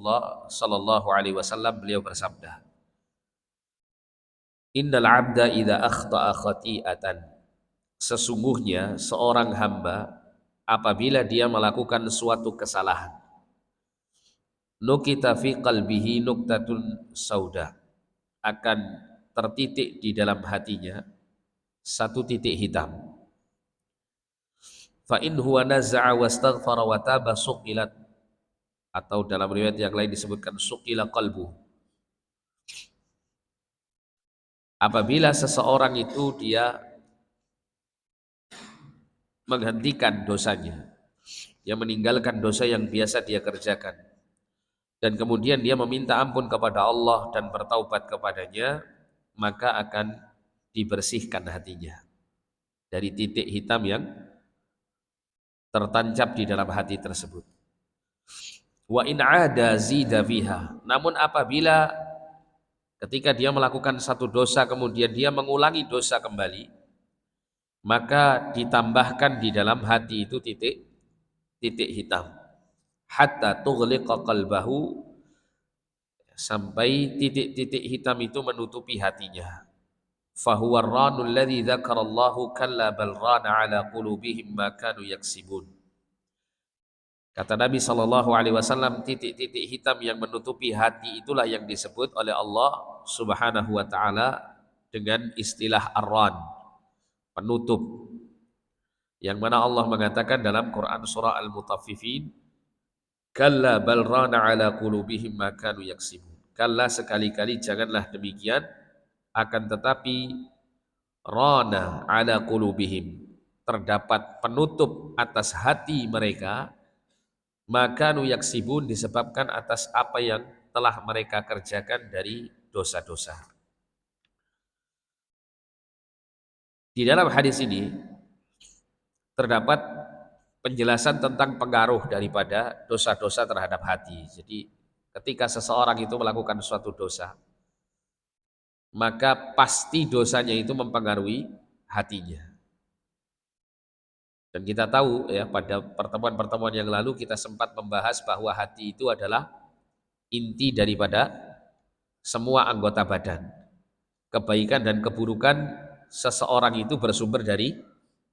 Rasulullah sallallahu alaihi wasallam, beliau bersabda, "Innal 'abda idza akhta'a khati'atan." Sesungguhnya seorang hamba apabila dia melakukan suatu kesalahan, nukita fi qalbihi nuktatun sauda, akan tertitik di dalam hatinya satu titik hitam. Fa in huwa naza'a wastaghfara wa taba suqilat, atau dalam riwayat yang lain disebutkan suqila qalbu. Apabila seseorang itu dia menghentikan dosanya, dia meninggalkan dosa yang biasa dia kerjakan, dan kemudian dia meminta ampun kepada Allah dan bertaubat kepadanya, maka akan dibersihkan hatinya dari titik hitam yang tertancap di dalam hati tersebut. Wa in 'ada zida fiha. Namun apabila ketika dia melakukan satu dosa kemudian dia mengulangi dosa kembali, maka ditambahkan di dalam hati itu titik hitam. Hatta tughliqa qalbahu, sampai titik-titik hitam itu menutupi hatinya. Fahuwa ar-ranu alladhi dzakarallahu kalla bal rana ala qulubihim ma kanu yaksibun. Kata Nabi sallallahu alaihi wasallam, titik-titik hitam yang menutupi hati itulah yang disebut oleh Allah Subhanahu wa taala dengan istilah ar-ran, penutup. Yang mana Allah mengatakan dalam Quran surah Al-Mutaffifin, kalla bal rana ala qulubihim ma kanu yaksibun. Kalla, sekali-kali janganlah demikian, akan tetapi rana ala qulubihim, terdapat penutup atas hati mereka, maka nu yaksibun, disebabkan atas apa yang telah mereka kerjakan dari dosa-dosa. Di dalam hadis ini terdapat penjelasan tentang pengaruh daripada dosa-dosa terhadap hati. Jadi ketika seseorang itu melakukan suatu dosa, maka pasti dosanya itu mempengaruhi hatinya. Dan kita tahu ya, pada pertemuan-pertemuan yang lalu kita sempat membahas bahwa hati itu adalah inti daripada semua anggota badan. Kebaikan dan keburukan seseorang itu bersumber dari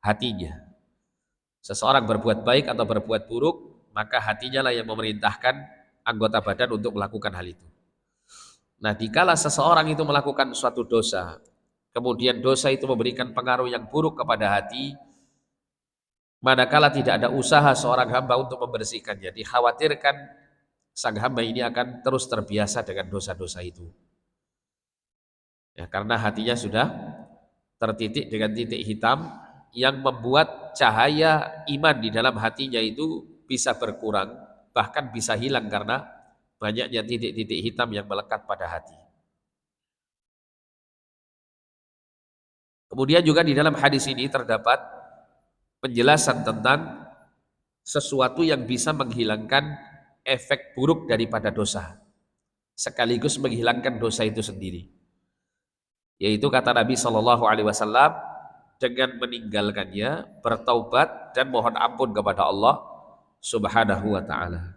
hatinya. Seseorang berbuat baik atau berbuat buruk, maka hatinya lah yang memerintahkan anggota badan untuk melakukan hal itu. Nah, dikala seseorang itu melakukan suatu dosa, kemudian dosa itu memberikan pengaruh yang buruk kepada hati, manakala tidak ada usaha seorang hamba untuk membersihkannya, dikhawatirkan sang hamba ini akan terus terbiasa dengan dosa-dosa itu. Ya, karena hatinya sudah tertitik dengan titik hitam yang membuat cahaya iman di dalam hatinya itu bisa berkurang, bahkan bisa hilang karena banyaknya titik-titik hitam yang melekat pada hati. Kemudian juga di dalam hadis ini terdapat penjelasan tentang sesuatu yang bisa menghilangkan efek buruk daripada dosa, sekaligus menghilangkan dosa itu sendiri. Yaitu kata Nabi Shallallahu Alaihi Wasallam, dengan meninggalkannya, bertaubat dan mohon ampun kepada Allah Subhanahu Wa Taala.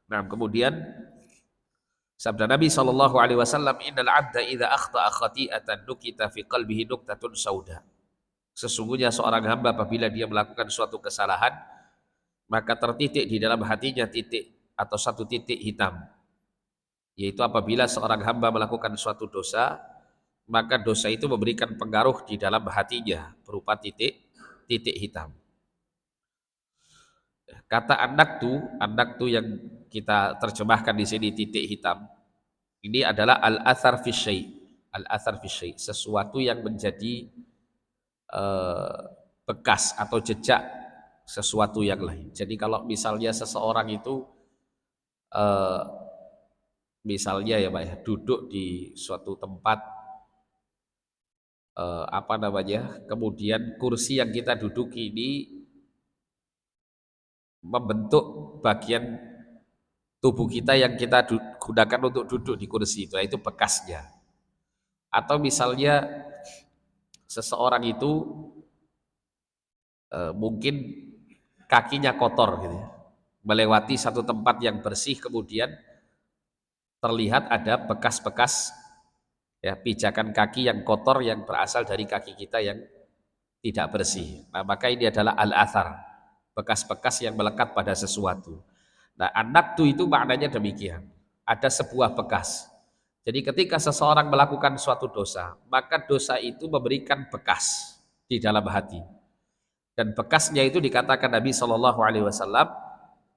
Nah, kemudian sabda Nabi Shallallahu Alaihi Wasallam, Innal abda idza akhta'a khati'atan nukita fi qalbihi nuktatun sauda. Sesungguhnya seorang hamba apabila dia melakukan suatu kesalahan, maka tertitik di dalam hatinya titik atau satu titik hitam. Yaitu apabila seorang hamba melakukan suatu dosa, maka dosa itu memberikan pengaruh di dalam hatinya berupa titik hitam. Kata anak tu yang kita terjemahkan di sini titik hitam, ini adalah al-athar fi syai'. Al-athar fi syai', sesuatu yang menjadi bekas atau jejak sesuatu yang lain. Jadi kalau misalnya seseorang itu eh, misalnya ya Pak ya, duduk di suatu tempat apa namanya, kemudian kursi yang kita duduki ini membentuk bagian tubuh kita yang kita gunakan untuk duduk di kursi itu bekasnya. Atau misalnya seseorang itu mungkin kakinya kotor gitu ya, melewati satu tempat yang bersih kemudian terlihat ada bekas-bekas ya pijakan kaki yang kotor yang berasal dari kaki kita yang tidak bersih. Nah, maka ini adalah al-athar, bekas-bekas yang melekat pada sesuatu. Nah, an-naktu itu maknanya demikian. Ada sebuah bekas. Jadi ketika seseorang melakukan suatu dosa, maka dosa itu memberikan bekas di dalam hati. Dan bekasnya itu dikatakan Nabi Shallallahu Alaihi Wasallam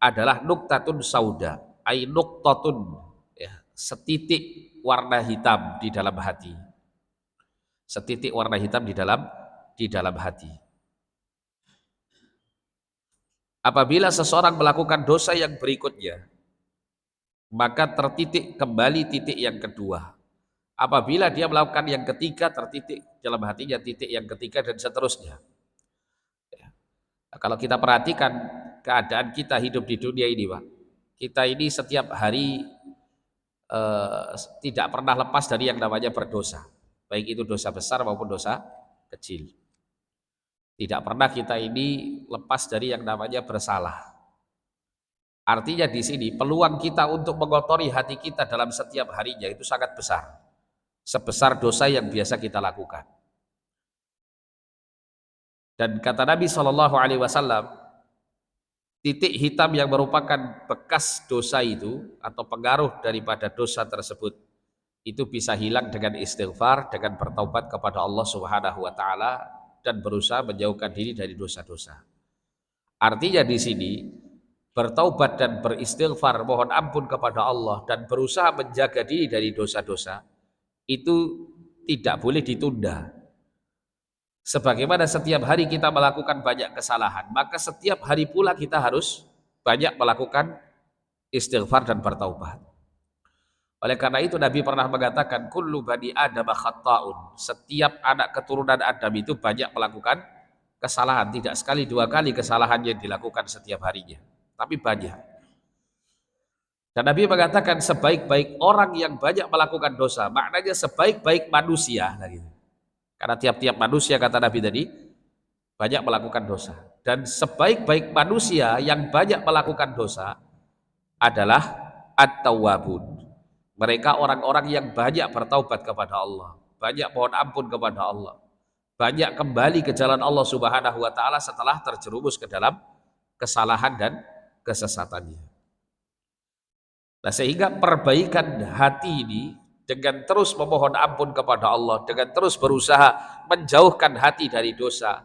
adalah nuktatun sauda, ay nuktatun, ya, setitik warna hitam di dalam hati. Setitik warna hitam di dalam hati. Apabila seseorang melakukan dosa yang berikutnya, maka tertitik kembali titik yang kedua. Apabila dia melakukan yang ketiga, tertitik dalam hatinya titik yang ketiga dan seterusnya. Nah, kalau kita perhatikan keadaan kita hidup di dunia ini, Pak, kita ini setiap hari tidak pernah lepas dari yang namanya berdosa, baik itu dosa besar maupun dosa kecil. Tidak pernah kita ini lepas dari yang namanya bersalah. Artinya di sini peluang kita untuk mengotori hati kita dalam setiap harinya itu sangat besar, sebesar dosa yang biasa kita lakukan. Dan kata Nabi Shallallahu Alaihi Wasallam, titik hitam yang merupakan bekas dosa itu atau pengaruh daripada dosa tersebut itu bisa hilang dengan istighfar, dengan bertaubat kepada Allah Subhanahu Wa Taala dan berusaha menjauhkan diri dari dosa-dosa. Artinya di sini bertaubat dan beristighfar, mohon ampun kepada Allah dan berusaha menjaga diri dari dosa-dosa itu tidak boleh ditunda. Sebagaimana setiap hari kita melakukan banyak kesalahan, maka setiap hari pula kita harus banyak melakukan istighfar dan bertaubat. Oleh karena itu Nabi pernah mengatakan kullu bani Adam khata'un. Setiap anak keturunan Adam itu banyak melakukan kesalahan, tidak sekali dua kali kesalahan yang dilakukan setiap harinya, tapi banyak. Dan Nabi mengatakan sebaik-baik orang yang banyak melakukan dosa, maknanya sebaik-baik manusia gitu. Karena tiap-tiap manusia kata Nabi tadi banyak melakukan dosa. Dan sebaik-baik manusia yang banyak melakukan dosa adalah at-tawwabun. Mereka orang-orang yang banyak bertaubat kepada Allah, banyak mohon ampun kepada Allah, banyak kembali ke jalan Allah Subhanahu wa taala setelah terjerumus ke dalam kesalahan dan kesesatannya. Nah, sehingga perbaikan hati ini dengan terus memohon ampun kepada Allah, dengan terus berusaha menjauhkan hati dari dosa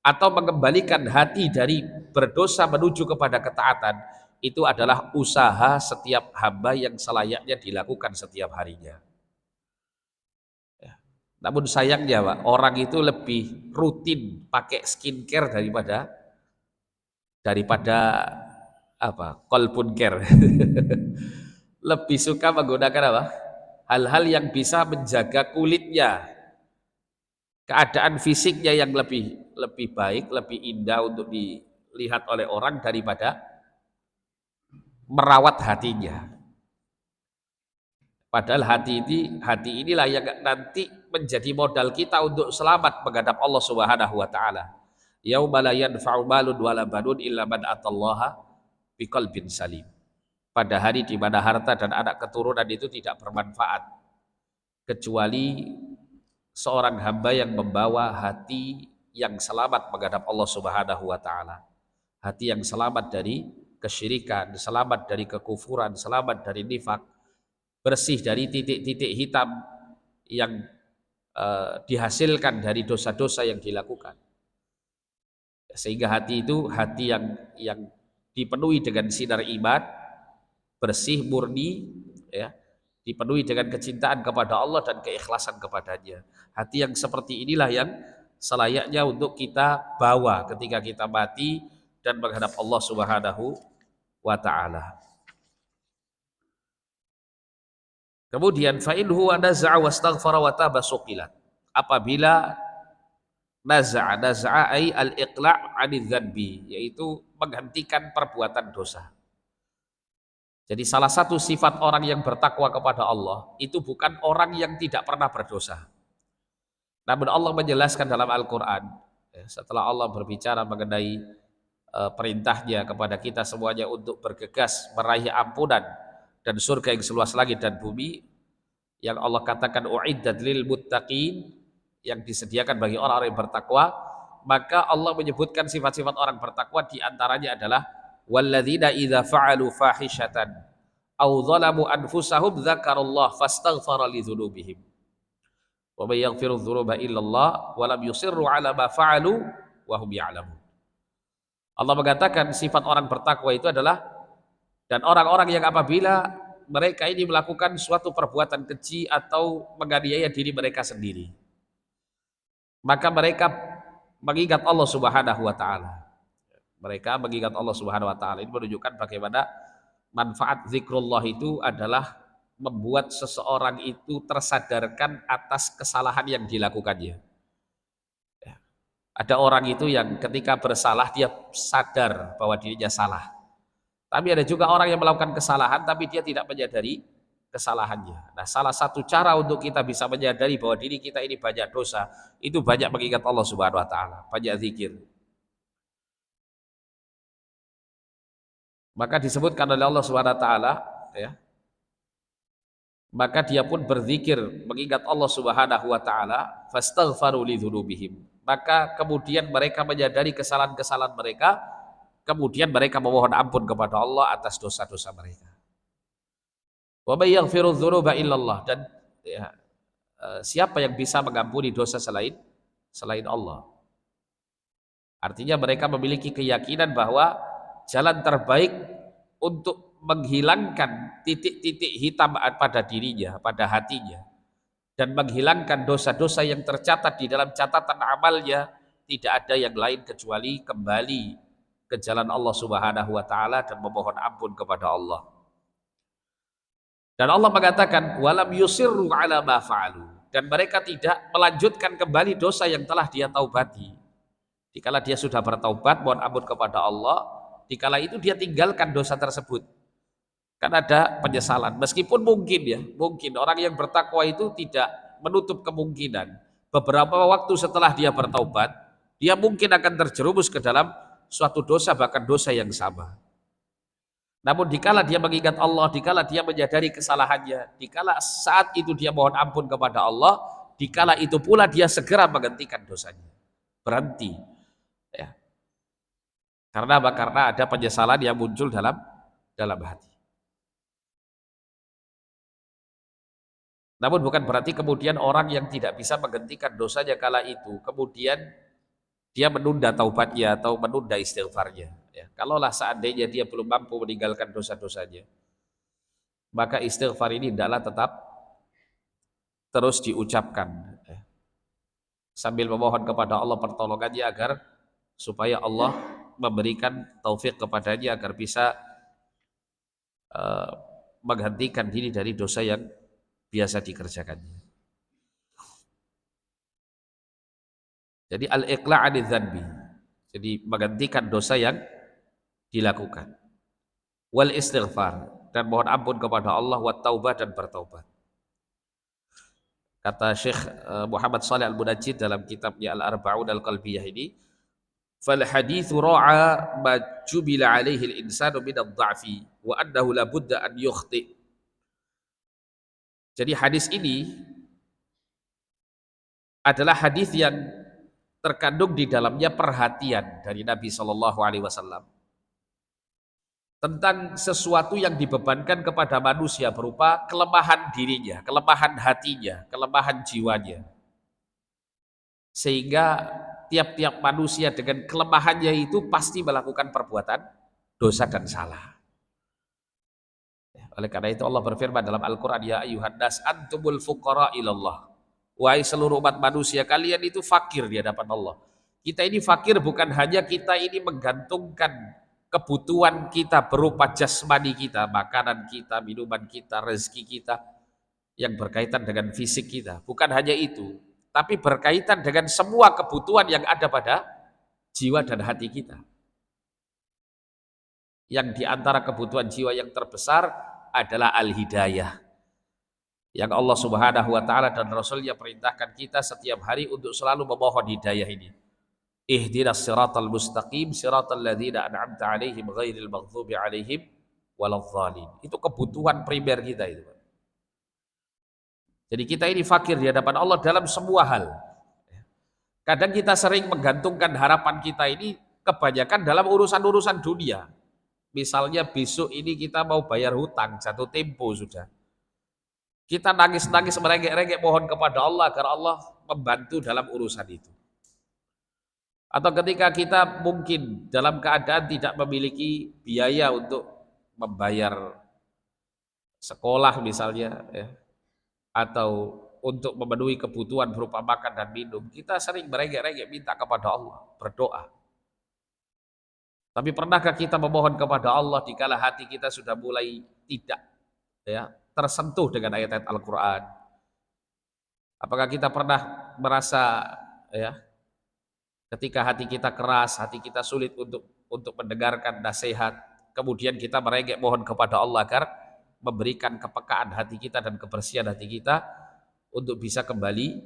atau mengembalikan hati dari berdosa menuju kepada ketaatan, itu adalah usaha setiap hamba yang selayaknya dilakukan setiap harinya. Namun sayangnya Pak, orang itu lebih rutin pakai skincare daripada apa? Kolpun care. Lebih suka menggunakan apa? Hal-hal yang bisa menjaga kulitnya, keadaan fisiknya yang lebih baik, lebih indah untuk dilihat oleh orang daripada merawat hatinya. Padahal hati inilah yang nanti menjadi modal kita untuk selamat menghadap Allah Subhanahu wa taala. Yauma la yanfa'u malun wala banun illa man atallaha biqalbin salim. Pada hari di mana harta dan anak keturunan itu tidak bermanfaat kecuali seorang hamba yang membawa hati yang selamat menghadap Allah Subhanahu wa taala. Hati yang selamat dari kesyirikan, selamat dari kekufuran, selamat dari nifak, bersih dari titik-titik hitam yang dihasilkan dari dosa-dosa yang dilakukan. Sehingga hati itu hati yang dipenuhi dengan sinar iman, bersih, murni, ya, dipenuhi dengan kecintaan kepada Allah dan keikhlasan kepadanya. Hati yang seperti inilah yang selayaknya untuk kita bawa ketika kita mati, dan menghadap Allah Subhanahu wa taala. Kemudian fa in huwa naza'a wastaghfara wa taba suqilat. Apabila naza'a ay al-iqla' 'anil dzanbi, yaitu menghentikan perbuatan dosa. Jadi salah satu sifat orang yang bertakwa kepada Allah itu bukan orang yang tidak pernah berdosa. Namun Allah menjelaskan dalam Al-Quran, setelah Allah berbicara mengenai perintahnya kepada kita semuanya untuk bergegas meraih ampunan dan surga yang seluas langit dan bumi, yang Allah katakan u'iddat lil muttaqin, yang disediakan bagi orang-orang yang bertakwa, maka Allah menyebutkan sifat-sifat orang bertakwa, di antaranya adalah walladzina idza fa'alu fahishatan aw zalamu anfusahum dzakarallah fastaghfara li dzunubihim wa may yaghfiru dzunuba illallah wa lam yusirru ala ma fa'alu wa hum ya'lamun. Allah mengatakan sifat orang bertakwa itu adalah, dan orang-orang yang apabila mereka ini melakukan suatu perbuatan keji atau menganiaya diri mereka sendiri, maka mereka mengingat Allah Subhanahu wa taala. Mereka mengingat Allah Subhanahu wa taala. Ini menunjukkan bagaimana manfaat zikrullah itu adalah membuat seseorang itu tersadarkan atas kesalahan yang dilakukannya. Ada orang itu yang ketika bersalah dia sadar bahwa dirinya salah. Tapi ada juga orang yang melakukan kesalahan tapi dia tidak menyadari kesalahannya. Nah, salah satu cara untuk kita bisa menyadari bahwa diri kita ini banyak dosa, itu banyak mengingat Allah Subhanahu wa taala, banyak zikir. Maka disebutkan oleh Allah Subhanahu wa taala, ya, maka dia pun berzikir mengingat Allah Subhanahu wa taala, fastaghfaru li dzunubihim. Maka kemudian mereka menyadari kesalahan-kesalahan mereka, kemudian mereka memohon ampun kepada Allah atas dosa-dosa mereka. Wa may yaghfiru dzunuba illallah, dan ya, siapa yang bisa mengampuni dosa selain Allah. Artinya mereka memiliki keyakinan bahwa jalan terbaik untuk menghilangkan titik-titik hitam pada dirinya, pada hatinya, dan menghilangkan dosa-dosa yang tercatat di dalam catatan amalnya, tidak ada yang lain kecuali kembali ke jalan Allah Subhanahu wa taala dan memohon ampun kepada Allah. Dan Allah mengatakan walam yusirru ala ma fa'alu, dan mereka tidak melanjutkan kembali dosa yang telah dia taubati. Dikala dia sudah bertaubat, mohon ampun kepada Allah, dikala itu dia tinggalkan dosa tersebut. Kan ada penyesalan, meskipun mungkin orang yang bertakwa itu tidak menutup kemungkinan beberapa waktu setelah dia bertaubat, dia mungkin akan terjerumus ke dalam suatu dosa, bahkan dosa yang sama. Namun dikala dia mengingat Allah, dikala dia menyadari kesalahannya, dikala saat itu dia mohon ampun kepada Allah, dikala itu pula dia segera menghentikan dosanya, berhenti. Ya. Karena apa? Karena ada penyesalan yang muncul dalam hati. Namun bukan berarti kemudian orang yang tidak bisa menghentikan dosanya kala itu, kemudian dia menunda taubatnya atau menunda istighfarnya. Ya, kalaulah seandainya dia belum mampu meninggalkan dosa-dosanya, maka istighfar ini hendaklah tetap terus diucapkan, ya, sambil memohon kepada Allah pertolongannya agar supaya Allah memberikan taufik kepadanya agar bisa menghentikan diri dari dosa yang biasa dikerjakannya. Jadi al-iqla' 'anil dzanbi, jadi menghentikan dosa yang dilakukan. Wal istighfar, dan mohon ampun kepada Allah, wa taubah, dan bertaubat. Kata Syekh Muhammad Shalih Al-Munajjid dalam kitabnya Al-Arba'un Al-Qalbiyah ini, fal haditsu ra'a ma jubila 'alaihi al-insanu min ad-dha'fi wa annahu la budda an yukhti. Jadi hadis ini adalah hadis yang terkandung di dalamnya perhatian dari Nabi Shallallahu Alaihi Wasallam tentang sesuatu yang dibebankan kepada manusia berupa kelemahan dirinya, kelemahan hatinya, kelemahan jiwanya, sehingga tiap-tiap manusia dengan kelemahannya itu pasti melakukan perbuatan dosa dan salah. Oleh karena itu Allah berfirman dalam Al-Quran, ya ayyuhan nas antumul fuqara ilallah. Wahai seluruh umat manusia, kalian itu fakir di hadapan Allah. Kita ini fakir bukan hanya kita ini menggantungkan kebutuhan kita berupa jasmani kita, makanan kita, minuman kita, rezeki kita yang berkaitan dengan fisik kita. Bukan hanya itu, tapi berkaitan dengan semua kebutuhan yang ada pada jiwa dan hati kita. Yang diantara kebutuhan jiwa yang terbesar adalah al-hidayah. Yang Allah Subhanahu wa taala dan Rasulnya perintahkan kita setiap hari untuk selalu memohon hidayah ini. Ihdinas siratal mustaqim siratal ladzina an'amta 'alaihim ghairil maghdubi 'alaihim waladhdallin. Itu kebutuhan primer kita itu. Jadi kita ini fakir di hadapan Allah dalam semua hal. Kadang kita sering menggantungkan harapan kita ini kebanyakan dalam urusan-urusan dunia. Misalnya besok ini kita mau bayar hutang, jatuh tempo sudah. Kita nangis-nangis merengek-rengek mohon kepada Allah agar Allah membantu dalam urusan itu. Atau ketika kita mungkin dalam keadaan tidak memiliki biaya untuk membayar sekolah misalnya, ya, atau untuk memenuhi kebutuhan berupa makan dan minum, kita sering merengek-rengek minta kepada Allah, berdoa. Tapi pernahkah kita memohon kepada Allah dikala hati kita sudah mulai tidak, ya, tersentuh dengan ayat-ayat Al-Quran? Apakah kita pernah merasa, ya, ketika hati kita keras, hati kita sulit untuk mendengarkan nasihat, kemudian kita merengek mohon kepada Allah agar memberikan kepekaan hati kita dan kebersihan hati kita untuk bisa kembali,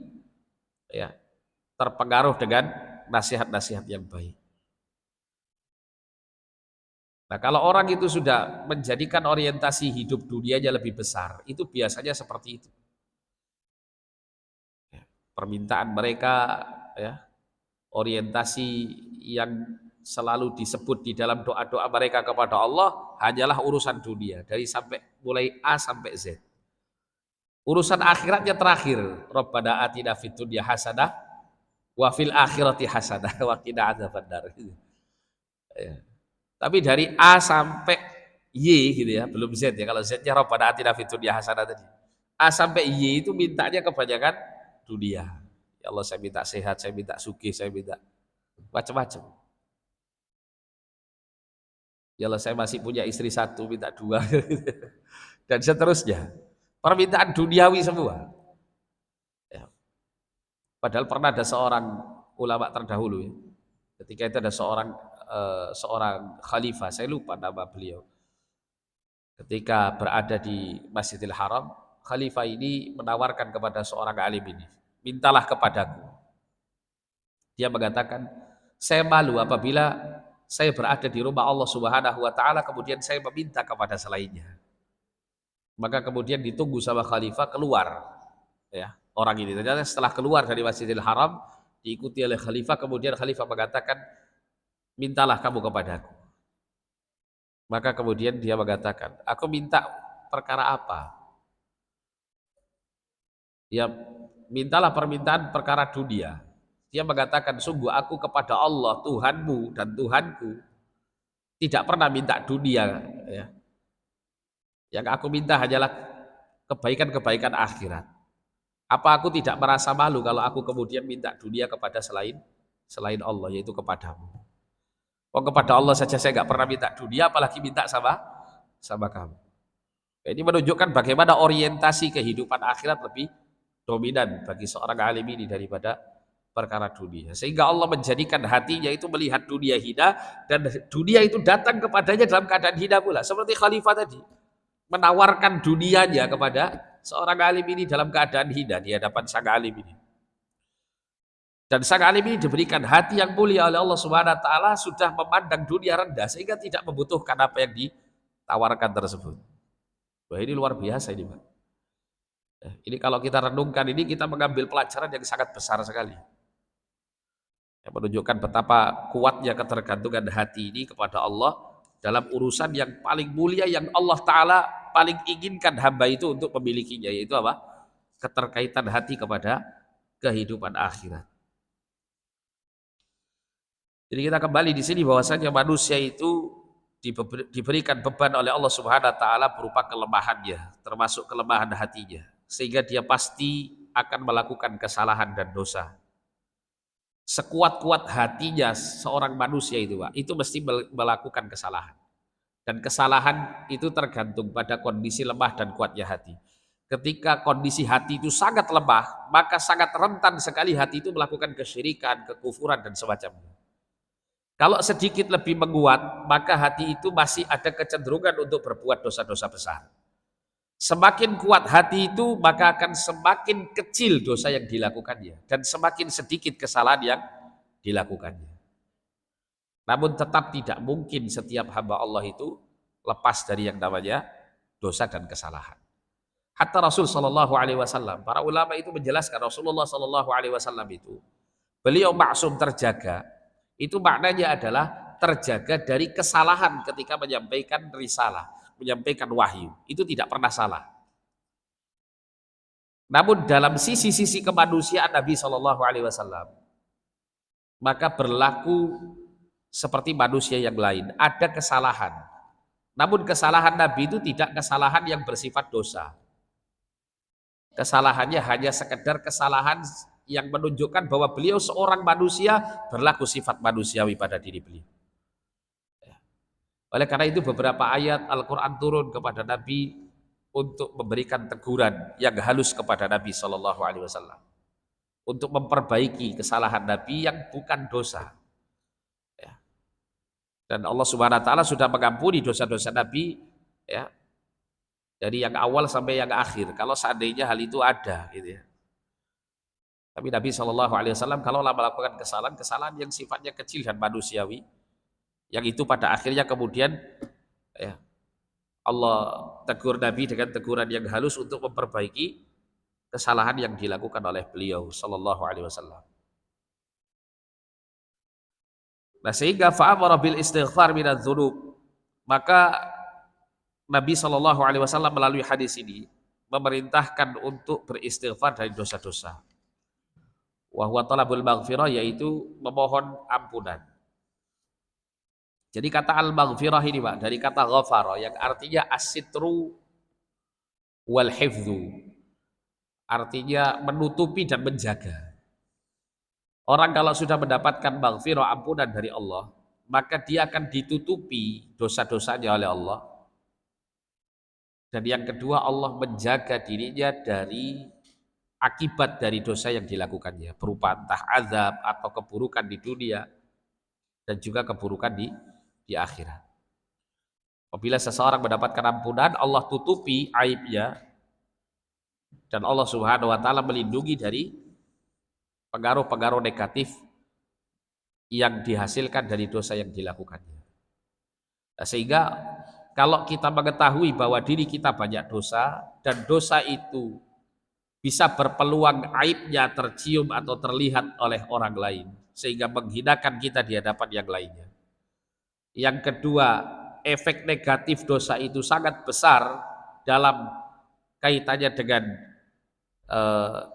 ya, terpengaruh dengan nasihat-nasihat yang baik. Nah, kalau orang itu sudah menjadikan orientasi hidup dunianya lebih besar, itu biasanya seperti itu. Permintaan mereka, ya, orientasi yang selalu disebut di dalam doa-doa mereka kepada Allah hanyalah urusan dunia, dari mulai A sampai Z. Urusan akhiratnya terakhir. Rabbana atina fid dunya hasanah wa fil akhirati hasanah wa qina adzabannar. Ya. Tapi dari A sampai Y gitu ya, belum Z ya. Kalau Z-nya Rabbana atina fid dunya hasanah tadi. A sampai Y itu mintanya kebanyakan dunia. Ya Allah, saya minta sehat, saya minta sugih, saya minta macam-macam. Ya Allah, saya masih punya istri satu, minta dua. Dan seterusnya. Permintaan duniawi semua. Ya. Padahal pernah ada seorang ulama terdahulu, ya. Ketika itu ada seorang khalifah, saya lupa nama beliau. Ketika berada di Masjidil Haram, khalifah ini menawarkan kepada seorang alim ini, mintalah kepadaku. Dia mengatakan, saya malu apabila saya berada di rumah Allah Subhanahu wa taala kemudian saya meminta kepada selainnya. Maka kemudian ditunggu sama khalifah keluar, ya, orang ini. Ternyata setelah keluar dari Masjidil Haram diikuti oleh khalifah, kemudian khalifah mengatakan, mintalah kamu kepadaku. Maka kemudian dia mengatakan, aku minta perkara apa? Ya, mintalah permintaan perkara dunia. Dia mengatakan, sungguh aku kepada Allah Tuhanmu dan Tuhanku tidak pernah minta dunia, ya. Yang aku minta hanyalah kebaikan-kebaikan akhirat. Apa aku tidak merasa malu kalau aku kemudian minta dunia kepada selain Allah, yaitu kepadamu? Oh, kepada Allah saja saya nggak pernah minta dunia, apalagi minta sama kamu. Ini menunjukkan bagaimana orientasi kehidupan akhirat lebih dominan bagi seorang alim ini daripada perkara dunia. Sehingga Allah menjadikan hatinya itu melihat dunia hina, dan dunia itu datang kepadanya dalam keadaan hina pula. Seperti khalifah tadi, menawarkan dunianya kepada seorang alim ini dalam keadaan hina di hadapan sang alim ini. Dan sang alim ini diberikan hati yang mulia oleh Allah Subhanahu wa taala, sudah memandang dunia rendah sehingga tidak membutuhkan apa yang ditawarkan tersebut. Wah, ini luar biasa ini, Pak. Ini kalau kita renungkan ini, kita mengambil pelajaran yang sangat besar sekali. Yang menunjukkan betapa kuatnya ketergantungan hati ini kepada Allah dalam urusan yang paling mulia yang Allah Ta'ala paling inginkan hamba itu untuk memilikinya, yaitu apa? Keterkaitan hati kepada kehidupan akhirat. Jadi kita kembali di sini bahwasanya manusia itu diberikan beban oleh Allah Subhanahu wa taala berupa kelemahannya, termasuk kelemahan hatinya, sehingga dia pasti akan melakukan kesalahan dan dosa. sekuat-kuat hatinya seorang manusia itu Pak, itu mesti melakukan kesalahan. Dan kesalahan itu tergantung pada kondisi lemah dan kuatnya hati. Ketika kondisi hati itu sangat lemah, maka sangat rentan sekali hati itu melakukan kesyirikan, kekufuran, dan semacamnya. Kalau sedikit lebih menguat, maka hati itu masih ada kecenderungan untuk berbuat dosa-dosa besar. Semakin kuat hati itu, maka akan semakin kecil dosa yang dilakukannya. Dan semakin sedikit kesalahan yang dilakukannya. Namun tetap tidak mungkin setiap hamba Allah itu lepas dari yang namanya dosa dan kesalahan. Hatta Rasul Shallallahu Alaihi Wasallam, para ulama itu menjelaskan Rasulullah Shallallahu Alaihi Wasallam itu beliau maksum terjaga. Itu maknanya adalah terjaga dari kesalahan ketika menyampaikan risalah, menyampaikan wahyu. Itu tidak pernah salah. Namun dalam sisi-sisi kemanusiaan Nabi Shallallahu Alaihi Wasallam, maka berlaku seperti manusia yang lain. Ada kesalahan. Namun kesalahan Nabi itu tidak kesalahan yang bersifat dosa. Kesalahannya hanya sekedar kesalahan yang menunjukkan bahwa beliau seorang manusia berlaku sifat manusiawi pada diri beliau. Oleh karena itu beberapa ayat Al-Quran turun kepada Nabi untuk memberikan teguran yang halus kepada Nabi Shallallahu Alaihi Wasallam untuk memperbaiki kesalahan Nabi yang bukan dosa. Dan Allah Subhanahu Wa Taala sudah mengampuni dosa-dosa Nabi, ya, dari yang awal sampai yang akhir. Kalau seandainya hal itu ada, gitu ya. Tapi Nabi Shallallahu Alaihi Wasallam kalau melakukan kesalahan yang sifatnya kecil dan manusiawi, yang itu pada akhirnya kemudian ya, Allah tegur Nabi dengan teguran yang halus untuk memperbaiki kesalahan yang dilakukan oleh beliau Shallallahu Alaihi Wasallam. Nah sehingga fa'amara bil istighfar minadz dzunub, maka Nabi Shallallahu Alaihi Wasallam melalui hadis ini memerintahkan untuk beristighfar dari dosa-dosa. Wa huwa talabul maghfirah, yaitu memohon ampunan. Jadi kata al-maghfirah ini Pak, dari kata ghafara yang artinya as-sitru wal hifdzu. Artinya menutupi dan menjaga. Orang kalau sudah mendapatkan maghfirah, ampunan dari Allah, maka dia akan ditutupi dosa-dosanya oleh Allah. Dan yang kedua, Allah menjaga dirinya dari akibat dari dosa yang dilakukannya, berupa entah azab atau keburukan di dunia dan juga keburukan di akhirat. Apabila seseorang mendapatkan ampunan, Allah tutupi aibnya dan Allah Subhanahu Wa Taala melindungi dari pengaruh-pengaruh negatif yang dihasilkan dari dosa yang dilakukannya. Nah, sehingga kalau kita mengetahui bahwa diri kita banyak dosa dan dosa itu bisa berpeluang aibnya tercium atau terlihat oleh orang lain sehingga menghinakan kita di hadapan yang lainnya. Yang kedua, efek negatif dosa itu sangat besar dalam kaitannya dengan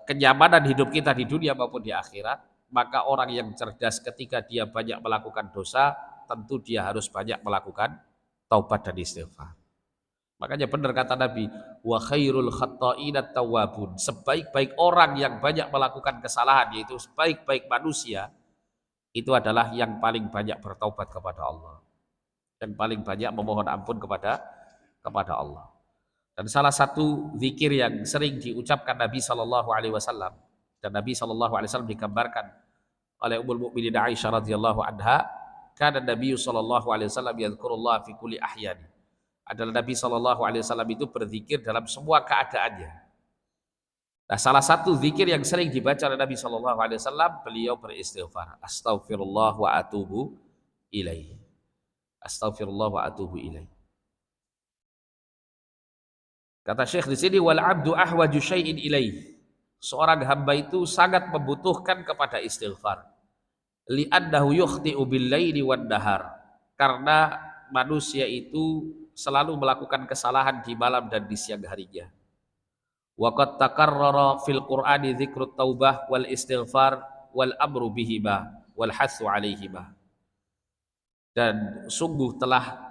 kenyamanan hidup kita di dunia maupun di akhirat. Maka orang yang cerdas ketika dia banyak melakukan dosa, tentu dia harus banyak melakukan taubat dan istighfar. Makanya benar kata Nabi, wa khairul khatta'ina tawwabun. Sebaik-baik orang yang banyak melakukan kesalahan, yaitu sebaik-baik manusia, itu adalah yang paling banyak bertaubat kepada Allah, yang paling banyak memohon ampun kepada Allah. Dan salah satu zikir yang sering diucapkan Nabi Shallallahu Alaihi Wasallam, dan Nabi Shallallahu Alaihi Wasallam digambarkan oleh Ummul Mukminin Aisyah radhiyallahu anha, karena Nabi Shallallahu Alaihi Wasallam yadhkurullah fi kulli ahyani. Adalah Nabi Shallallahu Alaihi Wasallam itu berzikir dalam semua keadaannya. Nah, salah satu zikir yang sering dibaca oleh Nabi Shallallahu Alaihi Wasallam, beliau beristighfar, astaghfirullah wa atubu ilaih. Astaghfirullah wa atubu ilaih. Kata Syekh di sini, wal abdu ahwaju syai'in ilaih. Seorang hamba itu sangat membutuhkan kepada istighfar. Li'annahu yukhti'u bil-laili wan nahar. Karena manusia itu selalu melakukan kesalahan di malam dan di siang harinya. Wa qad takarrara fil Qur'ani dzikrut taubah wal istighfar wal amru bihima wal hatsu 'alaihima. Dan sungguh telah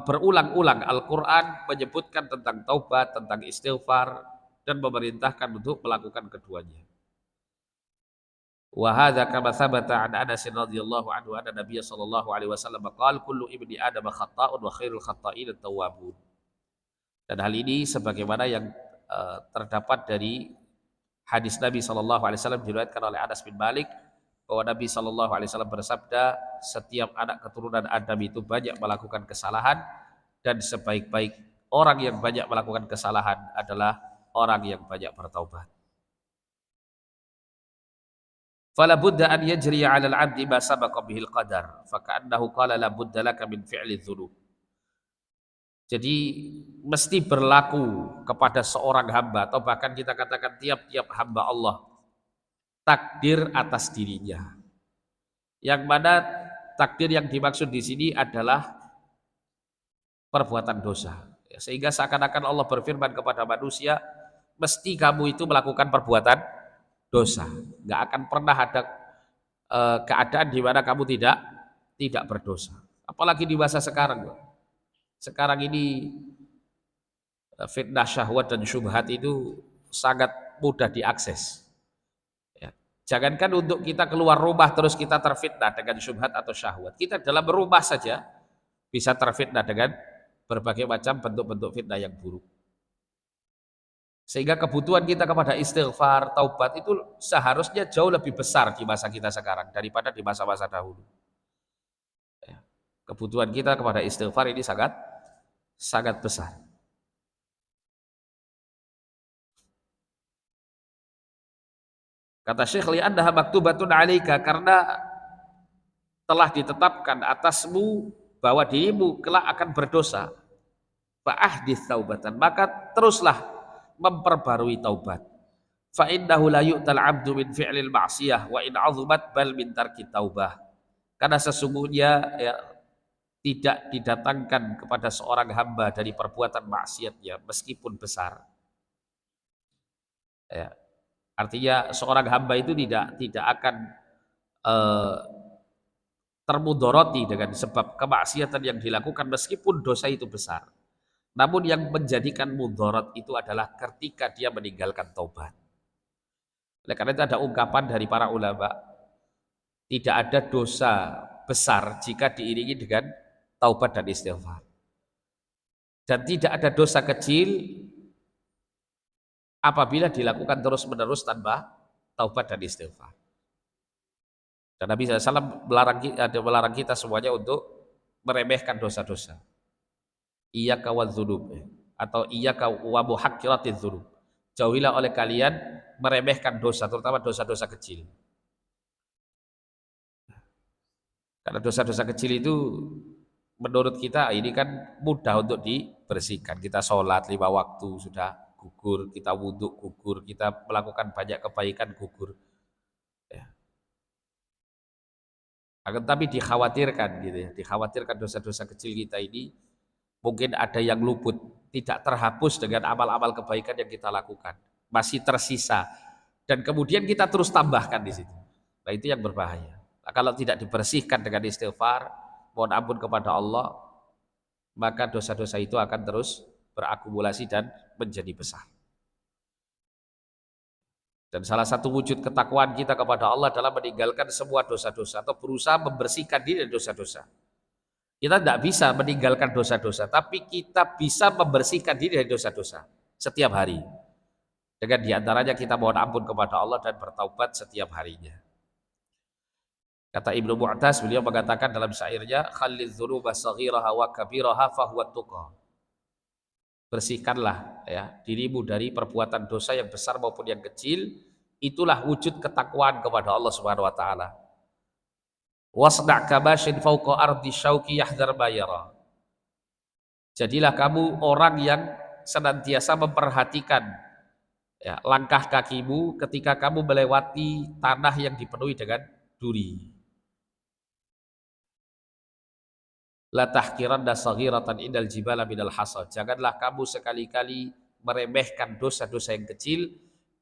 berulang-ulang Al-Quran menyebutkan tentang taubat, tentang istighfar, dan memerintahkan untuk melakukan keduanya. Wa hadza kama thabata an Anas radhiyallahu anhu anna Nabiy sallallahu alaihi wasallam qala kullu ibni Adam khata'un wa khairul khata'in at-tawwabun. Dan hal ini sebagaimana yang terdapat dari hadis Nabi sallallahu alaihi wasallam diriwayatkan oleh Anas bin Malik bahwa Nabi sallallahu alaihi wasallam bersabda, setiap anak keturunan Adam itu banyak melakukan kesalahan dan sebaik-baik orang yang banyak melakukan kesalahan adalah orang yang banyak bertaubat. Fala budda an yajriya 'ala al-'abdi ma sabaqa bihi al-qadar, fa ka'annahu qala la budda laka min fi'li dzunub. Jadi mesti berlaku kepada seorang hamba atau bahkan kita katakan tiap-tiap hamba Allah takdir atas dirinya. Yang mana takdir yang dimaksud di sini adalah perbuatan dosa. Sehingga seakan-akan Allah berfirman kepada manusia, mesti kamu itu melakukan perbuatan dosa. Nggak akan pernah ada keadaan di mana kamu tidak berdosa. Apalagi di masa sekarang. Sekarang ini fitnah syahwat dan syubhat itu sangat mudah diakses. Ya. Jangankan untuk kita keluar rumah terus kita terfitnah dengan syubhat atau syahwat. Kita dalam rumah saja bisa terfitnah dengan berbagai macam bentuk-bentuk fitnah yang buruk. Sehingga kebutuhan kita kepada istighfar, taubat itu seharusnya jauh lebih besar di masa kita sekarang daripada di masa-masa dahulu. Ya. Kebutuhan kita kepada istighfar ini sangat besar. Kata Syekh, li'annaha maktubatun 'alaika, karena telah ditetapkan atasmu bahwa dirimu kelak akan berdosa. Fa'ahdits taubatan, maka teruslah memperbarui taubat. Fa innahu la yu'tal 'abdu min fi'lil ma'siyah wa in 'azumat bal min tarki taubah. Karena sesungguhnya ya, tidak didatangkan kepada seorang hamba dari perbuatan maksiatnya meskipun besar. Ya. Artinya seorang hamba itu tidak akan termudoroti dengan sebab kemaksiatan yang dilakukan meskipun dosa itu besar. Namun yang menjadikan mudorot itu adalah ketika dia meninggalkan taubat. Oleh karena itu ada ungkapan dari para ulama, tidak ada dosa besar jika diiringi dengan taubat dan istighfar. Dan tidak ada dosa kecil apabila dilakukan terus-menerus tanpa taubat dan istighfar. Dan Nabi SAW melarang kita semuanya untuk meremehkan dosa-dosa. Iyyaka wadzunub, atau iyyaka wa muhaqqiratiz dzunub. Jauhilah oleh kalian meremehkan dosa, terutama dosa-dosa kecil. Karena dosa-dosa kecil itu menurut kita ini kan mudah untuk dibersihkan. Kita sholat 5 waktu sudah gugur, kita wudhu gugur, kita melakukan banyak kebaikan gugur. Ya. Akan tapi dikhawatirkan gitu ya, dikhawatirkan dosa-dosa kecil kita ini mungkin ada yang luput, tidak terhapus dengan amal-amal kebaikan yang kita lakukan, masih tersisa, dan kemudian kita terus tambahkan di situ. Nah itu yang berbahaya. Nah, kalau tidak dibersihkan dengan istighfar, mohon ampun kepada Allah, maka dosa-dosa itu akan terus berakumulasi dan menjadi besar. Dan salah satu wujud ketakwaan kita kepada Allah adalah meninggalkan semua dosa-dosa atau berusaha membersihkan diri dari dosa-dosa. Kita tidak bisa meninggalkan dosa-dosa, tapi kita bisa membersihkan diri dari dosa-dosa setiap hari. Dengan diantaranya kita mohon ampun kepada Allah dan bertaubat setiap harinya. Kata Ibnu Mu'taz, beliau mengatakan dalam syairnya, Khalil dzunuba saghiraha wa kabiraha fahuwa tuqa. Bersihkanlah ya dirimu dari perbuatan dosa yang besar maupun yang kecil, itulah wujud ketakwaan kepada Allah Subhanahu wa taala. Wasna' kabashin fauqa ardi syauqi yahdhar bayara. Jadilah kamu orang yang senantiasa memperhatikan ya, langkah kakimu ketika kamu melewati tanah yang dipenuhi dengan duri. La tahqiranna saghiratan indal jibala minal hasad. Janganlah kamu sekali-kali meremehkan dosa-dosa yang kecil,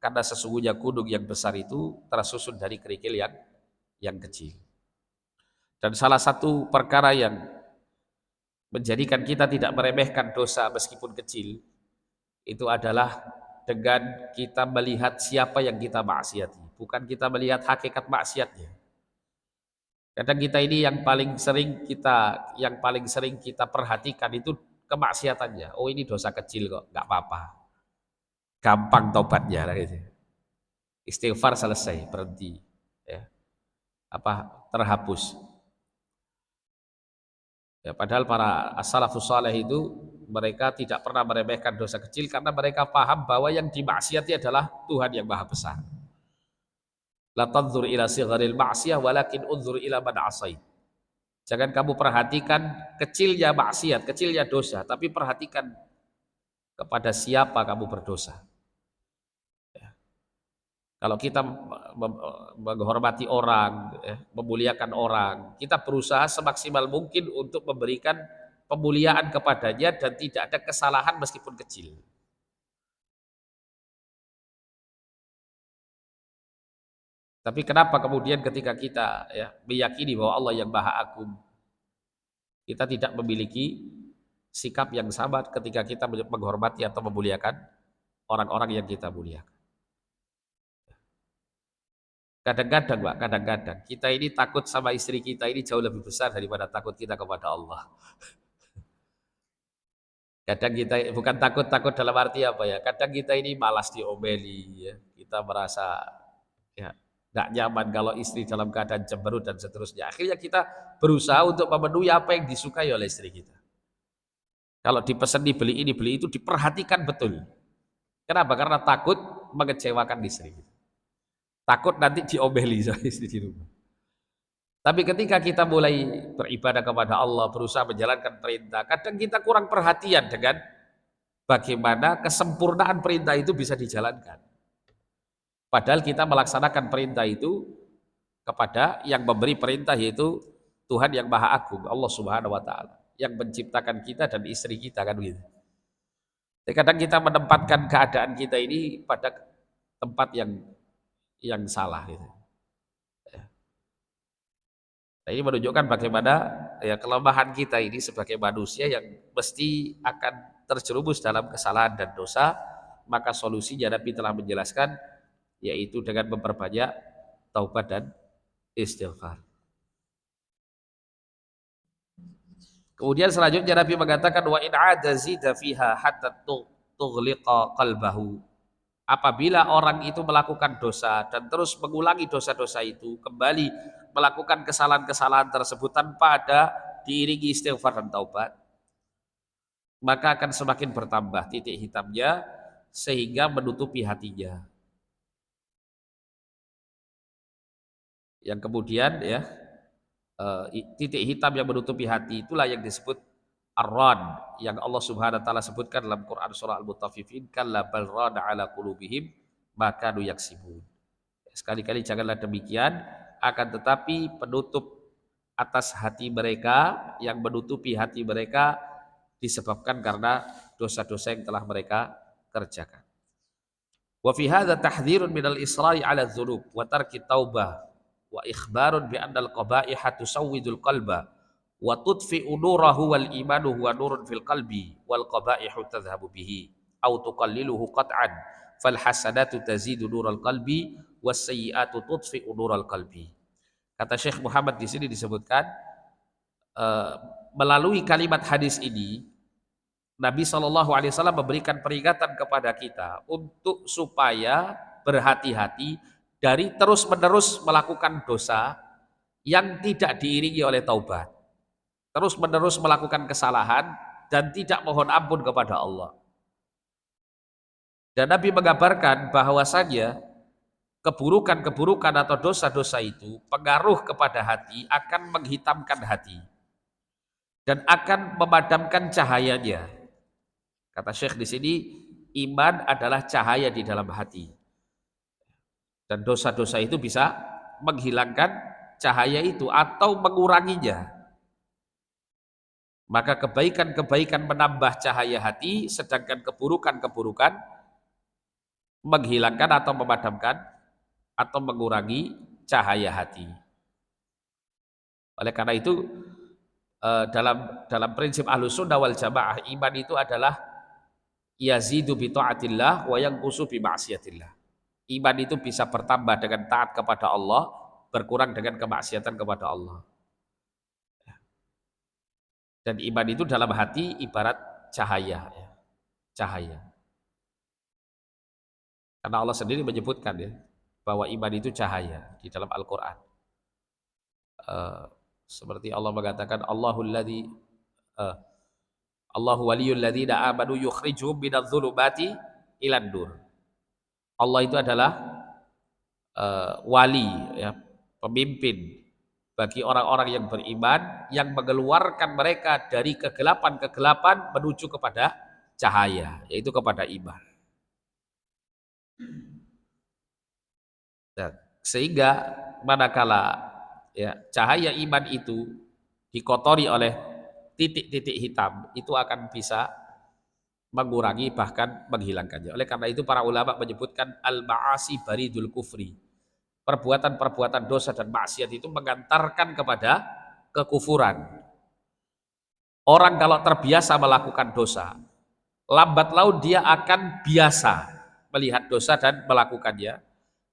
karena sesungguhnya gunung yang besar itu tersusun dari kerikil yang kecil. Dan salah satu perkara yang menjadikan kita tidak meremehkan dosa meskipun kecil, itu adalah dengan kita melihat siapa yang kita maksiati. bukan kita melihat hakikat maksiatnya. Kadang kita ini yang paling sering kita perhatikan itu kemaksiatannya. Oh, ini dosa kecil kok, nggak apa-apa. Gampang tobatnya lah gitu. Istighfar selesai, berhenti. Ya. Terhapus. Ya, padahal para as-salafus saleh itu mereka tidak pernah meremehkan dosa kecil karena mereka paham bahwa yang dimaksiati adalah Tuhan yang Maha Besar. La tanzur ila sigharil ma'siyah walakin unzur ila man asait. Jangan kamu perhatikan kecilnya maksiat, kecilnya dosa, tapi perhatikan kepada siapa kamu berdosa. Ya. Kalau kita menghormati orang, memuliakan orang, kita berusaha semaksimal mungkin untuk memberikan pemuliaan kepadanya dan tidak ada kesalahan meskipun kecil. Tapi kenapa kemudian ketika kita meyakini bahwa Allah yang Maha Agung, kita tidak memiliki sikap yang sama ketika kita menghormati atau memuliakan orang-orang yang kita muliakan. Kadang-kadang Pak, kadang-kadang kita ini takut sama istri kita ini jauh lebih besar daripada takut kita kepada Allah. Kadang kita bukan takut dalam arti apa ya? Kadang kita ini malas diomeli, ya. Kita merasa ya tidak nyaman kalau istri dalam keadaan cemberut dan seterusnya. Akhirnya kita berusaha untuk memenuhi apa yang disukai oleh istri kita. Kalau dipesan dibeli ini beli itu diperhatikan betul. Kenapa? Karena takut mengecewakan istri. Takut nanti diomeli sama istri di rumah. Tapi ketika kita mulai beribadah kepada Allah, berusaha menjalankan perintah, kadang kita kurang perhatian dengan bagaimana kesempurnaan perintah itu bisa dijalankan. Padahal kita melaksanakan perintah itu kepada yang memberi perintah, yaitu Tuhan yang Maha Agung, Allah Subhanahu wa taala, yang menciptakan kita dan istri kita, kan begitu. Kadang kita menempatkan keadaan kita ini pada tempat yang salah gitu. Nah, ini menunjukkan bagaimana kelemahan kita ini sebagai manusia yang mesti akan terjerumus dalam kesalahan dan dosa. Maka solusinya Nabi telah menjelaskan, yaitu dengan memperbanyak taubat dan istighfar. Kemudian selanjutnya Nabi mengatakan, wa in 'ada zida fiha hatta tughliqa qalbahu. Apabila orang itu melakukan dosa dan terus mengulangi dosa-dosa itu, kembali melakukan kesalahan-kesalahan tersebut tanpa ada diiringi istighfar dan taubat, maka akan semakin bertambah titik hitamnya sehingga menutupi hatinya. Yang kemudian titik hitam yang menutupi hati itulah yang disebut ar-ran, yang Allah Subhanahu wa taala sebutkan dalam Quran surah Al-Mutaffifin, kalla bal rana ala qulubihim ma kanu yaksibun. Sekali-kali janganlah demikian, akan tetapi penutup atas hati mereka, yang menutupi hati mereka disebabkan karena dosa-dosa yang telah mereka kerjakan. Wa fi hadza tahdhirun minal isra'i 'ala dzunub wa tarki taubah wa ikhbarun bi anna al-qaba'iha tusawwidul qalba wa tudfi'u nurahu wal imanu huwa nurun fil qalbi wal qaba'ihu tadhhabu bihi aw tuqalliluhu qat'an fal hasanatu tazidu nural qalbi was sayyi'atu tudfi'u nural qalbi. Kata Syekh Muhammad di sini disebutkan melalui kalimat hadis ini Nabi SAW memberikan peringatan kepada kita untuk supaya berhati-hati dari terus-menerus melakukan dosa yang tidak diiringi oleh taubat. Terus-menerus melakukan kesalahan dan tidak mohon ampun kepada Allah. Dan Nabi mengabarkan bahwasanya keburukan-keburukan atau dosa-dosa itu pengaruh kepada hati, akan menghitamkan hati dan akan memadamkan cahayanya. Kata Syekh di sini, iman adalah cahaya di dalam hati. Dan dosa-dosa itu bisa menghilangkan cahaya itu atau menguranginya. Maka kebaikan-kebaikan menambah cahaya hati, sedangkan keburukan-keburukan menghilangkan atau memadamkan atau mengurangi cahaya hati. Oleh karena itu dalam prinsip Ahlus Sunnah wal Jamaah, iman itu adalah yazidu bi taatillah wa yanqusu bi ma'siyatillah. Iman itu bisa bertambah dengan taat kepada Allah, berkurang dengan kemaksiatan kepada Allah. Dan iman itu dalam hati ibarat cahaya, ya. Cahaya. Karena Allah sendiri menyebutkan ya bahwa iman itu cahaya di dalam Al-Quran. Seperti Allah mengatakan eh, Allahu waliyul ladzina amanu yukhrijuhum minadh dhulumati ilan nur. Allah itu adalah wali, ya, pemimpin bagi orang-orang yang beriman yang mengeluarkan mereka dari kegelapan-kegelapan menuju kepada cahaya, yaitu kepada iman. Nah, sehingga manakala ya cahaya iman itu dikotori oleh titik-titik hitam, itu akan bisa mengurangi bahkan menghilangkannya. Oleh karena itu para ulama menyebutkan al-ma'asi baridul kufri. Perbuatan-perbuatan dosa dan maksiat itu mengantarkan kepada kekufuran. Orang kalau terbiasa melakukan dosa, lambat laun dia akan biasa melihat dosa dan melakukannya.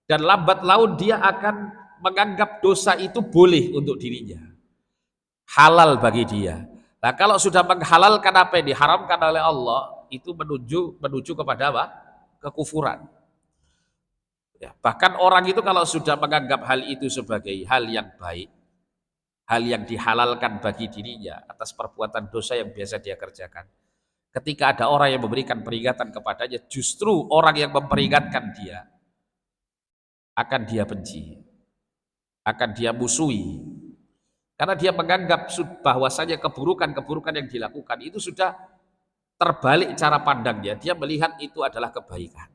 Dan lambat laun dia akan menganggap dosa itu boleh untuk dirinya. Halal bagi dia. Nah, kalau sudah menghalalkan apa yang diharamkan oleh Allah, itu menuju kepada apa? Kekufuran. Ya, bahkan orang itu kalau sudah menganggap hal itu sebagai hal yang baik, hal yang dihalalkan bagi dirinya atas perbuatan dosa yang biasa dia kerjakan. Ketika ada orang yang memberikan peringatan kepadanya, justru orang yang memperingatkan dia akan dia benci, akan dia musuhi. Karena dia menganggap bahwasanya keburukan-keburukan yang dilakukan itu sudah terbalik cara pandangnya. Dia melihat itu adalah kebaikan.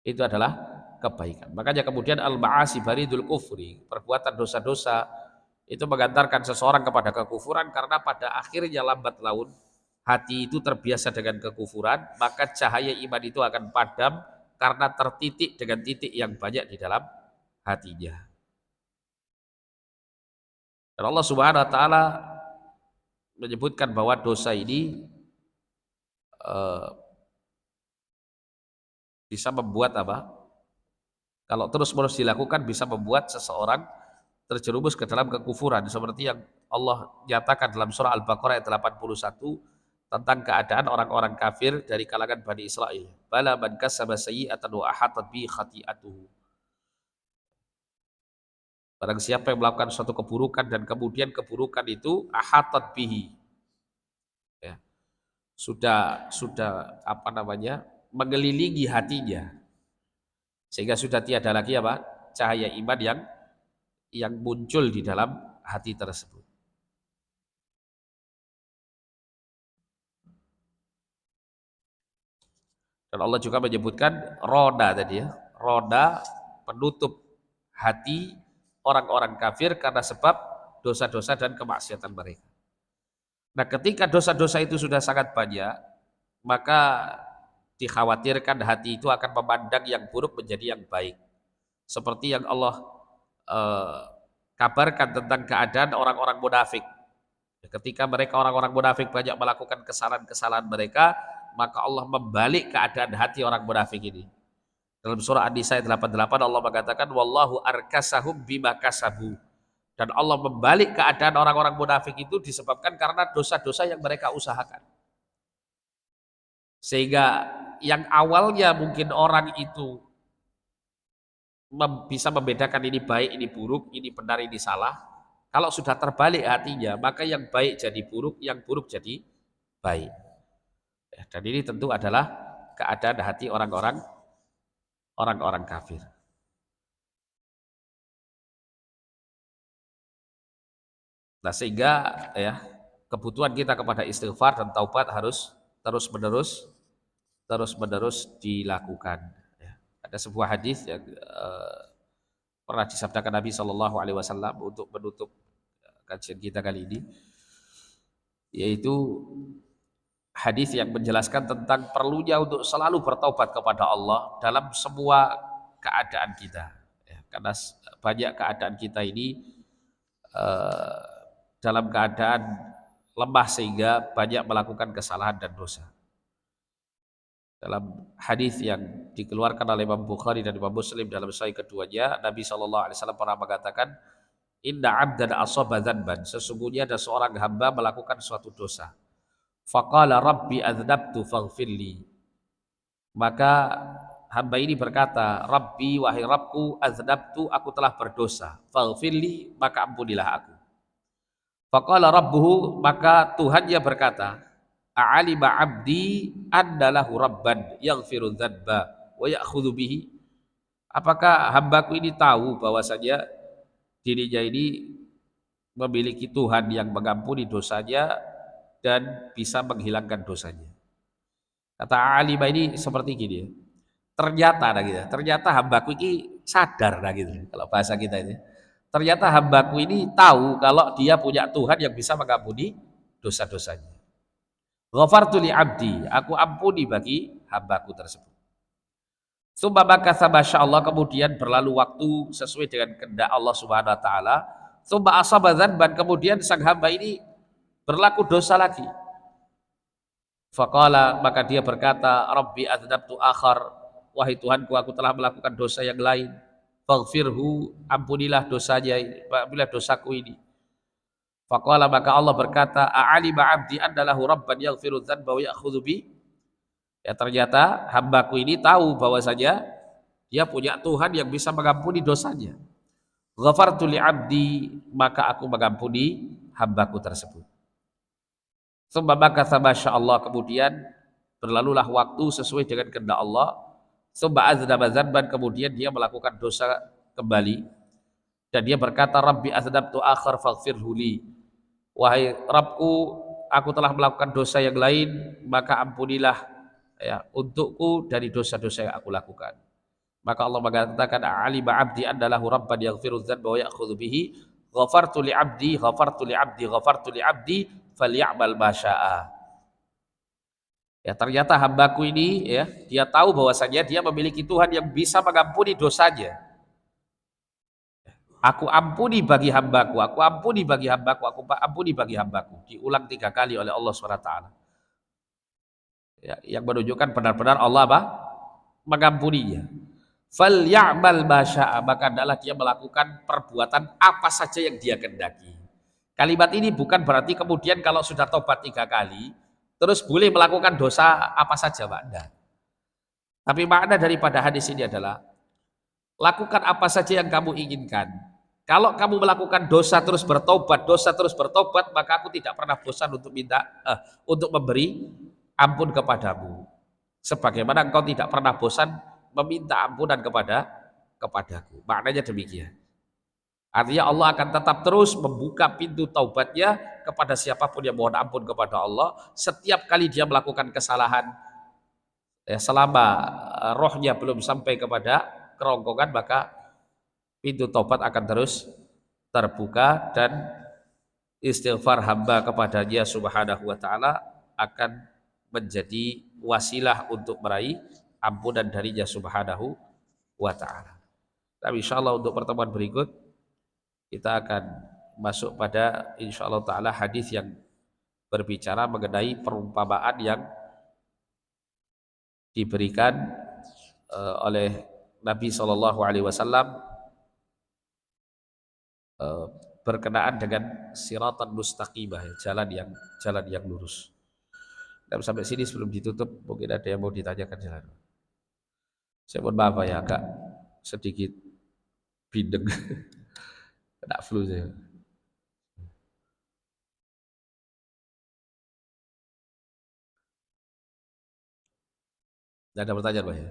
Itu adalah kebaikan. Makanya kemudian al-ma'asi baridul kufri, perbuatan dosa-dosa itu mengantarkan seseorang kepada kekufuran karena pada akhirnya lambat laun hati itu terbiasa dengan kekufuran, maka cahaya iman itu akan padam karena tertitik dengan titik yang banyak di dalam hatinya. Dan Allah Subhanahu wa taala menyebutkan bahwa dosa ini eh, bisa membuat apa? Kalau terus-menerus dilakukan bisa membuat seseorang terjerumus ke dalam kekufuran seperti yang Allah nyatakan dalam surah Al-Baqarah ayat 81 tentang keadaan orang-orang kafir dari kalangan Bani Israel. Bala man kasaba sayyi'atan wa ahatat bi khati'atuhu. Barang siapa yang melakukan suatu keburukan dan kemudian keburukan itu ahatat bihi, ya, sudah apa namanya mengelilingi hatinya sehingga sudah tiada lagi apa cahaya iman yang muncul di dalam hati tersebut. Dan Allah juga menyebutkan roda tadi ya, roda penutup hati orang-orang kafir karena sebab dosa-dosa dan kemaksiatan mereka. Nah, ketika dosa-dosa itu sudah sangat banyak, maka dikhawatirkan hati itu akan memandang yang buruk menjadi yang baik. Seperti yang Allah eh, kabarkan tentang keadaan orang-orang munafik. Ketika mereka orang-orang munafik banyak melakukan kesalahan-kesalahan mereka, maka Allah membalik keadaan hati orang munafik ini. Dalam surah An-Nisa ayat 88 Allah mengatakan wallahu arkasahum bima kasabu. Dan Allah membalik keadaan orang-orang munafik itu disebabkan karena dosa-dosa yang mereka usahakan. Sehingga yang awalnya mungkin orang itu bisa membedakan ini baik, ini buruk, ini benar, ini salah. Kalau sudah terbalik hatinya, maka yang baik jadi buruk, yang buruk jadi baik. Dan ini tentu adalah keadaan hati orang-orang kafir. Nah, sehingga ya kebutuhan kita kepada istighfar dan taubat harus terus-menerus dilakukan. Ya. Ada sebuah hadis yang pernah disabdakan Nabi Shallallahu Alaihi Wasallam untuk menutup kajian kita kali ini, yaitu hadis yang menjelaskan tentang perlunya untuk selalu bertaubat kepada Allah dalam semua keadaan kita. Ya, karena banyak keadaan kita ini eh, dalam keadaan lemah sehingga banyak melakukan kesalahan dan dosa. Dalam hadis yang dikeluarkan oleh Imam Bukhari dan Imam Muslim dalam sahih keduanya, Nabi SAW pernah mengatakan, Inna abdan asaba dzanban, sesungguhnya ada seorang hamba melakukan suatu dosa. Faqala rabbi adzabtu faghfirli. Maka hamba ini berkata, Rabbi, wahai Rabbku, adzabtu, aku telah berdosa. Faghfirli, maka ampunilah aku. Faqala rabbuhu, maka Tuhannya berkata, a'alima abdi annalahu rabban yaghfiru dzanba wa ya'khudhu bihi. Apakah hambaku ini tahu bahwasanya dirinya ini memiliki Tuhan yang mengampuni dosanya dan bisa menghilangkan dosanya. Kata alimah ini seperti gini ya. Ternyata gitu. Ternyata hambaku ini sadar gitu. Kalau bahasa kita ini. Ternyata hambaku ini tahu kalau dia punya Tuhan yang bisa mengampuni dosa-dosanya. Ghafartu li abdi, aku ampuni bagi hambaku tersebut. Summa makatha masyaallah, kemudian berlalu waktu sesuai dengan kehendak Allah Subhanahu wa taala. Summa asaba dzanban, kemudian sang hamba ini berlaku dosa lagi. Faqala, maka dia berkata, Rabbi adzabtu akhar, wahai Tuhanku, aku telah melakukan dosa yang lain. Faghfirhu, ampunilah dosanya, ampunilah dosaku ini. Faqala, maka Allah berkata, a'alima abdi annalahu rabban yaghfiru dzanba wa ya'khudhu bi. Ya, ternyata hambaku ini tahu bahwasanya dia punya Tuhan yang bisa mengampuni dosanya. Ghafartu li abdi, maka aku mengampuni hambaku tersebut. Summa makatha masyaallah, kemudian berlalulah waktu sesuai dengan kehendak Allah. Summa aznaba dzanban, kemudian dia melakukan dosa kembali dan dia berkata, Rabbi aznabtu akhar faghfirhu li. Wahai Rabbku, aku telah melakukan dosa yang lain, maka ampunilah ya untukku dari dosa-dosa yang aku lakukan. Maka Allah mengatakan, alima abdi annalahu rabban yaghfiru dzanba wa ya'khudhu bihi. Ghafartu li abdi, ghafartu li abdi, ghafartu li abdi, falyamal ma syaa. Ya, ternyata hambaku ini ya, dia tahu bahwasanya dia memiliki Tuhan yang bisa mengampuni dosanya. Aku ampuni bagi hambaku, aku ampuni bagi hambaku, aku ampuni bagi hambaku. Diulang 3 kali oleh Allah SWT. Ya, yang menunjukkan benar-benar Allah apa? Mengampuninya. Falyamal ma syaa, maka adalah dia melakukan perbuatan apa saja yang dia kehendaki. Kalimat ini bukan berarti kemudian kalau sudah tobat 3 kali, terus boleh melakukan dosa apa saja, Pak. Enggak. Tapi makna daripada hadis ini adalah, lakukan apa saja yang kamu inginkan. Kalau kamu melakukan dosa terus bertobat, maka aku tidak pernah bosan untuk memberi ampun kepadamu. Sebagaimana engkau tidak pernah bosan meminta ampunan kepadaku. Maknanya demikian. Artinya Allah akan tetap terus membuka pintu taubatnya kepada siapapun yang mohon ampun kepada Allah. Setiap kali dia melakukan kesalahan, ya, selama rohnya belum sampai kepada kerongkongan, maka pintu taubat akan terus terbuka dan istighfar hamba kepadanya subhanahu wa ta'ala akan menjadi wasilah untuk meraih ampunan darinya subhanahu wa ta'ala. Tapi insyaAllah untuk pertemuan berikut kita akan masuk pada insyaallah ta'ala hadis yang berbicara mengenai perumpamaan yang diberikan oleh Nabi SAW berkenaan dengan siratan mustaqimah, jalan yang lurus. Dan sampai sini sebelum ditutup mungkin ada yang mau ditanyakan jalan. Saya mohon maaf ya, agak sedikit bindeng. Kena flu saya. Tidak ada pertanyaan, Pak ya?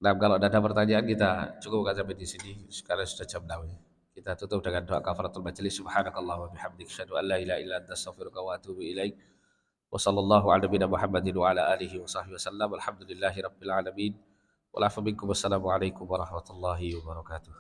Nah, kalau tidak ada pertanyaan kita cukupkan sampai di sini. Sekarang sudah jam 6 ya. Kita tutup dengan doa kafaratul majelis. Subhanakallah wa bihamdik, asyhadu an la ilaha illa anta, astaghfiruka wa atubu ilaik. Wa sallallahu ala nabiyina Muhammadin wa ala alihi wa sahbihi wasallam. Alhamdulillahi rabbil alamin. Wa lafa minkum. Wassalamualaikum warahmatullahi wabarakatuh.